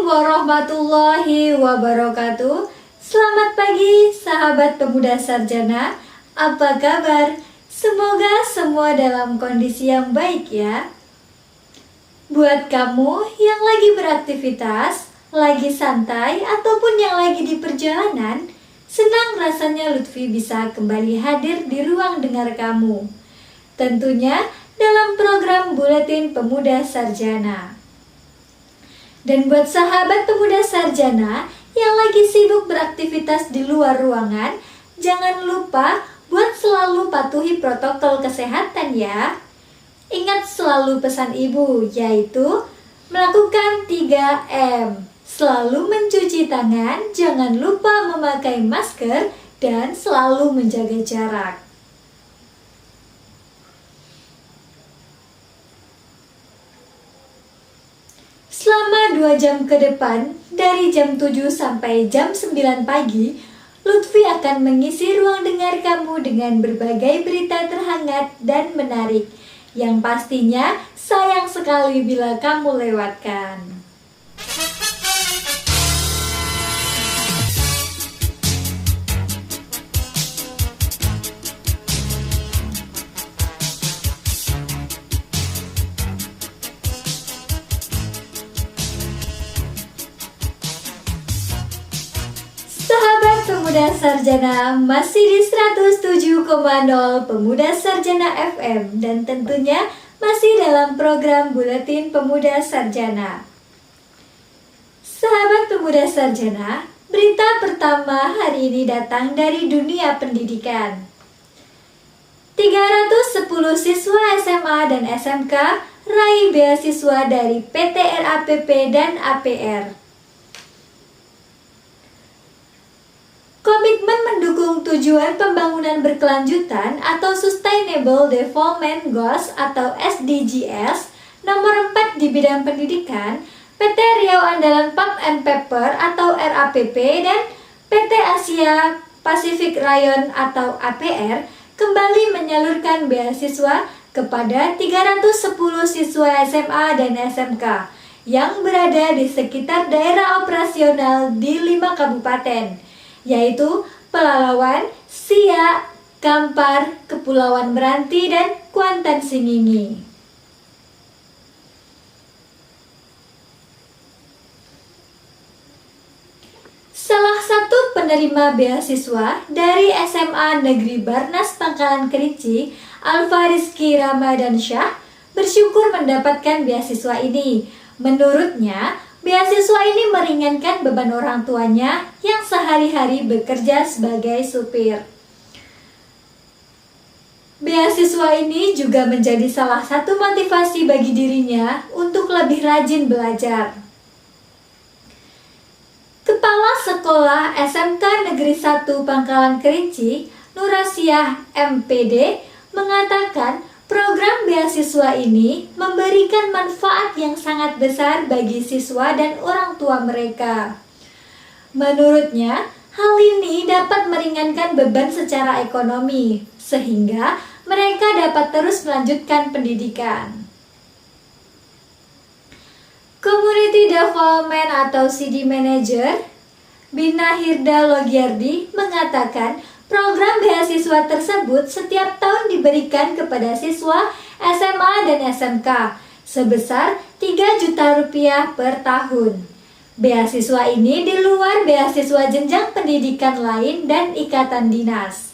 warahmatullahi wabarakatuh. Selamat pagi sahabat pemuda sarjana. Apa kabar? Semoga semua dalam kondisi yang baik ya. Buat kamu yang lagi beraktivitas, lagi santai, ataupun yang lagi di perjalanan, senang rasanya Lutfi bisa kembali hadir di ruang dengar kamu. Tentunya dalam program Buletin Pemuda Sarjana. Dan buat sahabat pemuda sarjana yang lagi sibuk beraktivitas di luar ruangan, jangan lupa buat selalu patuhi protokol kesehatan ya. Ingat selalu pesan ibu, yaitu melakukan 3M. Selalu mencuci tangan, jangan lupa memakai masker, dan selalu menjaga jarak. Selama 2 jam ke depan, dari jam 7 sampai jam 9 pagi, Lutfi akan mengisi ruang dengar kamu dengan berbagai berita terhangat dan menarik, yang pastinya sayang sekali bila kamu lewatkan. Pemuda Sarjana masih di 107,0 Pemuda Sarjana FM dan tentunya masih dalam program Buletin Pemuda Sarjana. Sahabat Pemuda Sarjana, berita pertama hari ini datang dari dunia pendidikan. 310 siswa SMA dan SMK raih beasiswa dari PT RAPP dan APR. Komitmen mendukung tujuan pembangunan berkelanjutan atau Sustainable Development Goals atau SDGs nomor 4 di bidang pendidikan, PT Riau Andalan Pulp and Paper atau RAPP dan PT Asia Pacific Rayon atau APR kembali menyalurkan beasiswa kepada 310 siswa SMA dan SMK yang berada di sekitar daerah operasional di 5 kabupaten, yaitu Pelalawan, Siak, Kampar, Kepulauan Meranti, dan Kuantan Singingi. Salah satu penerima beasiswa dari SMA Negeri Barnas Pangkalan Kerinci, Alfa Rizky Ramadansyah, bersyukur mendapatkan beasiswa ini. Menurutnya, beasiswa ini meringankan beban orang tuanya yang sehari-hari bekerja sebagai supir. Beasiswa ini juga menjadi salah satu motivasi bagi dirinya untuk lebih rajin belajar. Kepala Sekolah SMK Negeri 1 Pangkalan Kerinci, Nurasiah MPD, mengatakan program beasiswa ini memberikan manfaat yang sangat besar bagi siswa dan orang tua mereka. Menurutnya, hal ini dapat meringankan beban secara ekonomi, sehingga mereka dapat terus melanjutkan pendidikan. Community Development atau CD Manager, Bina Hirda Logiardi, mengatakan program beasiswa tersebut setiap tahun diberikan kepada siswa SMA dan SMK sebesar 3 juta rupiah per tahun. Beasiswa ini di luar beasiswa jenjang pendidikan lain dan ikatan dinas.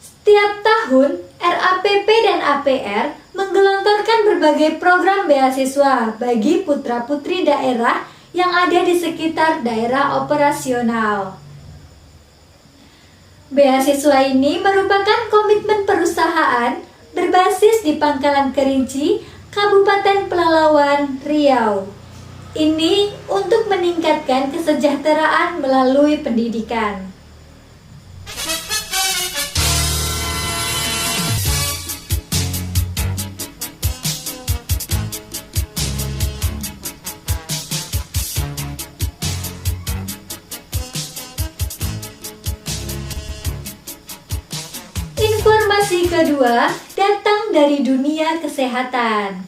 Setiap tahun, RAPP dan APR menggelontorkan berbagai program beasiswa bagi putra-putri daerah yang ada di sekitar daerah operasional. Beasiswa ini merupakan komitmen perusahaan berbasis di Pangkalan Kerinci, Kabupaten Pelalawan, Riau. Ini untuk meningkatkan kesejahteraan melalui pendidikan. Informasi kedua datang dari dunia kesehatan.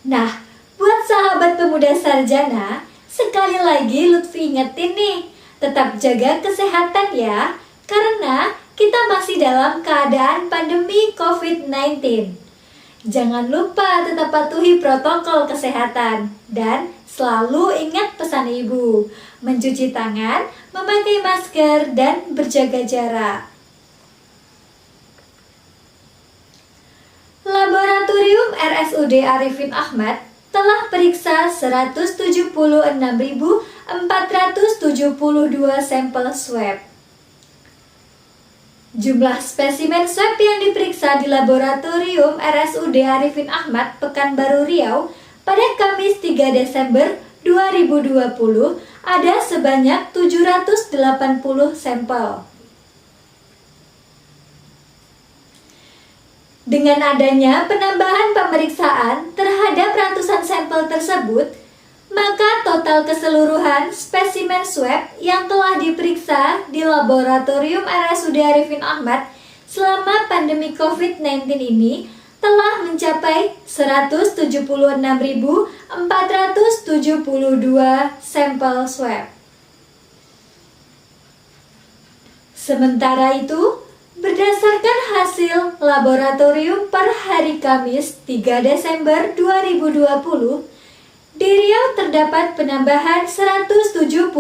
Nah, buat sahabat pemuda sarjana, sekali lagi Lutfi ingetin nih, tetap jaga kesehatan ya, karena kita masih dalam keadaan pandemi COVID-19. Jangan lupa tetap patuhi protokol kesehatan dan selalu ingat pesan ibu, mencuci tangan, memakai masker, dan berjaga jarak. Laboratorium RSUD Arifin Ahmad telah periksa 176.472 sampel swab. Jumlah spesimen swab yang diperiksa di Laboratorium RSUD Arifin Ahmad, Pekanbaru Riau pada Kamis 3 Desember 2020 ada sebanyak 780 sampel. Dengan adanya penambahan pemeriksaan terhadap ratusan sampel tersebut, maka total keseluruhan spesimen swab yang telah diperiksa di Laboratorium RSUD Arifin Ahmad selama pandemi COVID-19 ini telah mencapai 176.472 sampel swab. Sementara itu, berdasarkan hasil laboratorium per hari Kamis 3 Desember 2020, di Riau terdapat penambahan 179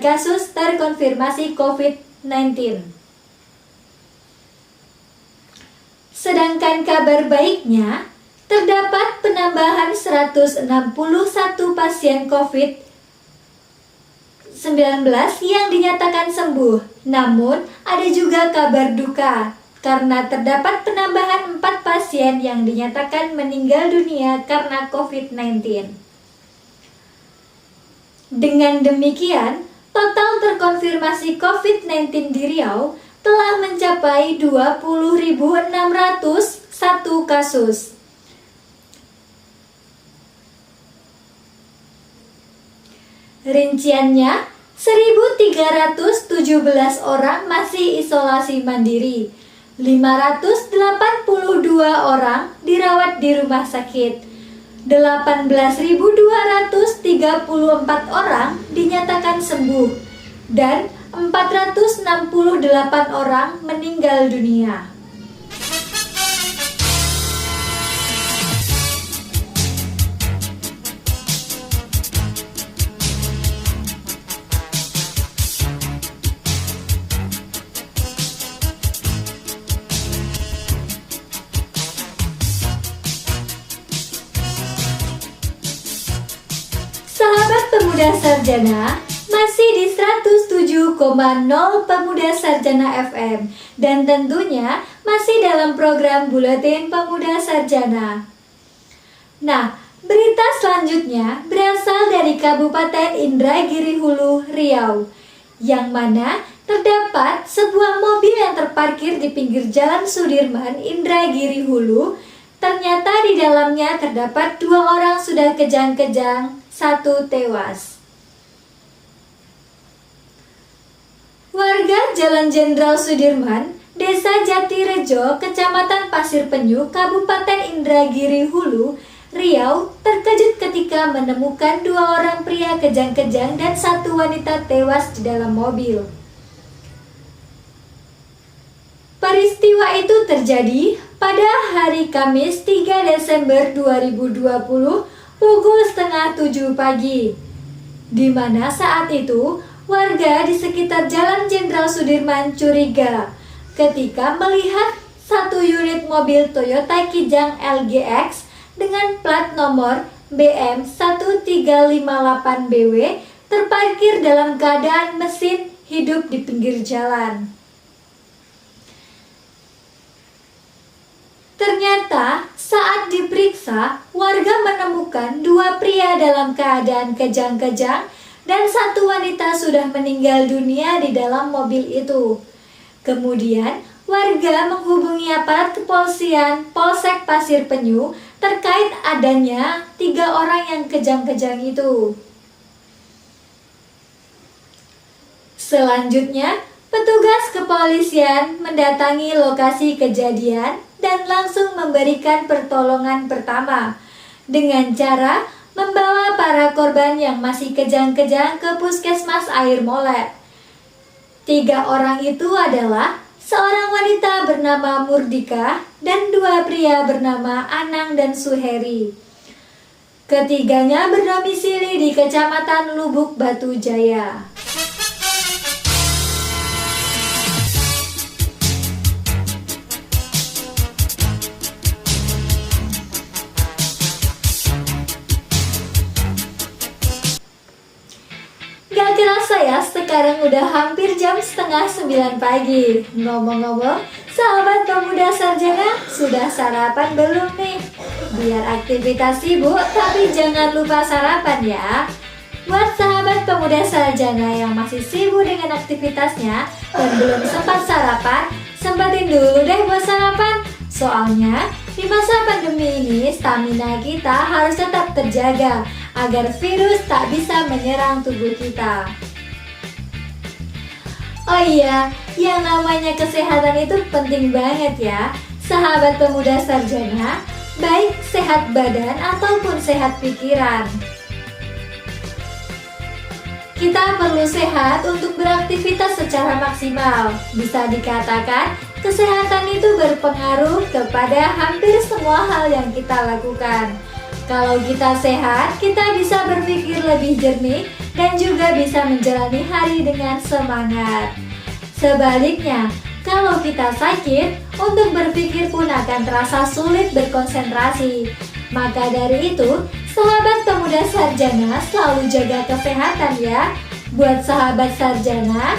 kasus terkonfirmasi COVID-19. Sedangkan kabar baiknya, terdapat penambahan 161 pasien COVID-19 yang dinyatakan sembuh. Namun, ada juga kabar duka karena terdapat penambahan 4 pasien yang dinyatakan meninggal dunia karena COVID-19. Dengan demikian, total terkonfirmasi COVID-19 di Riau telah mencapai 20.601 kasus. Rinciannya, 1.317 orang masih isolasi mandiri, 582 orang dirawat di rumah sakit, 18.234 orang dinyatakan sembuh, dan 468 orang meninggal dunia. Sahabat Pemuda Sarjana, masih di 107,0 Pemuda Sarjana FM dan tentunya masih dalam program Buletin Pemuda Sarjana. Nah, berita selanjutnya berasal dari Kabupaten Indragiri Hulu, Riau, yang mana terdapat sebuah mobil yang terparkir di pinggir Jalan Sudirman, Indragiri Hulu. Ternyata di dalamnya terdapat 2 orang sudah kejang-kejang, 1 tewas. Warga Jalan Jenderal Sudirman, Desa Jatirejo, Kecamatan Pasir Penyu, Kabupaten Indragiri Hulu, Riau, terkejut ketika menemukan 2 orang pria kejang-kejang dan 1 wanita tewas di dalam mobil. Peristiwa itu terjadi pada hari Kamis 3 Desember 2020 pukul setengah 7 pagi, di mana saat itu warga di sekitar Jalan Jenderal Sudirman curiga ketika melihat 1 unit mobil Toyota Kijang LGX dengan plat nomor BM 1358BW terparkir dalam keadaan mesin hidup di pinggir jalan. Ternyata saat diperiksa, warga menemukan 2 pria dalam keadaan kejang-kejang dan 1 wanita sudah meninggal dunia di dalam mobil itu. Kemudian, warga menghubungi aparat kepolisian Polsek Pasir Penyu terkait adanya 3 orang yang kejang-kejang itu. Selanjutnya, petugas kepolisian mendatangi lokasi kejadian dan langsung memberikan pertolongan pertama dengan cara membawa para korban yang masih kejang-kejang ke puskesmas Air Molek. 3 orang itu adalah seorang wanita bernama Murdika dan 2 pria bernama Anang dan Suheri. Ketiganya berdomisili di Kecamatan Lubuk Batu Jaya. Gak kerasa ya, sekarang udah hampir jam setengah 9 pagi. Ngomong-ngomong, sahabat pemuda sarjana, sudah sarapan belum nih? Biar aktivitas sibuk, tapi jangan lupa sarapan ya. Buat sahabat pemuda sarjana yang masih sibuk dengan aktivitasnya dan belum sempat sarapan, sempatin dulu deh buat sarapan. Soalnya, di masa pandemi ini, stamina kita harus tetap terjaga agar virus tak bisa menyerang tubuh kita. Oh iya, yang namanya kesehatan itu penting banget ya, sahabat pemuda sarjana, baik sehat badan ataupun sehat pikiran. Kita perlu sehat untuk beraktivitas secara maksimal. Bisa dikatakan, kesehatan itu berpengaruh kepada hampir semua hal yang kita lakukan. Kalau kita sehat, kita bisa berpikir lebih jernih dan juga bisa menjalani hari dengan semangat. Sebaliknya, kalau kita sakit, untuk berpikir pun akan terasa sulit berkonsentrasi. Maka dari itu, sahabat pemuda sarjana selalu jaga kesehatan ya. Buat sahabat sarjana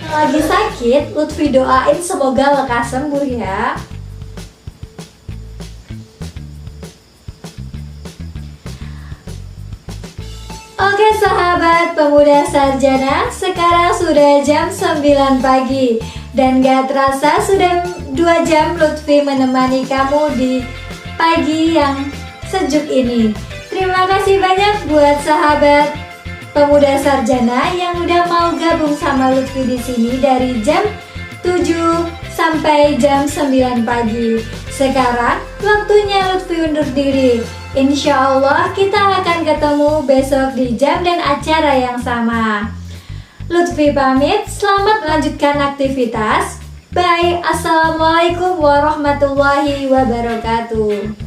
yang lagi sakit, Lutfi doain semoga lekas sembuh ya. Oke sahabat pemuda sarjana, sekarang sudah jam 9 pagi. Dan gak terasa sudah 2 jam Lutfi menemani kamu di pagi yang sejuk ini. Terima kasih banyak buat sahabat pemuda sarjana yang udah mau gabung sama Lutfi di sini dari jam 7 sampai jam 9 pagi. Sekarang waktunya Lutfi undur diri. Insya Allah kita akan ketemu besok di jam dan acara yang sama. Lutfi pamit, selamat melanjutkan aktivitas. Bye, assalamualaikum warahmatullahi wabarakatuh.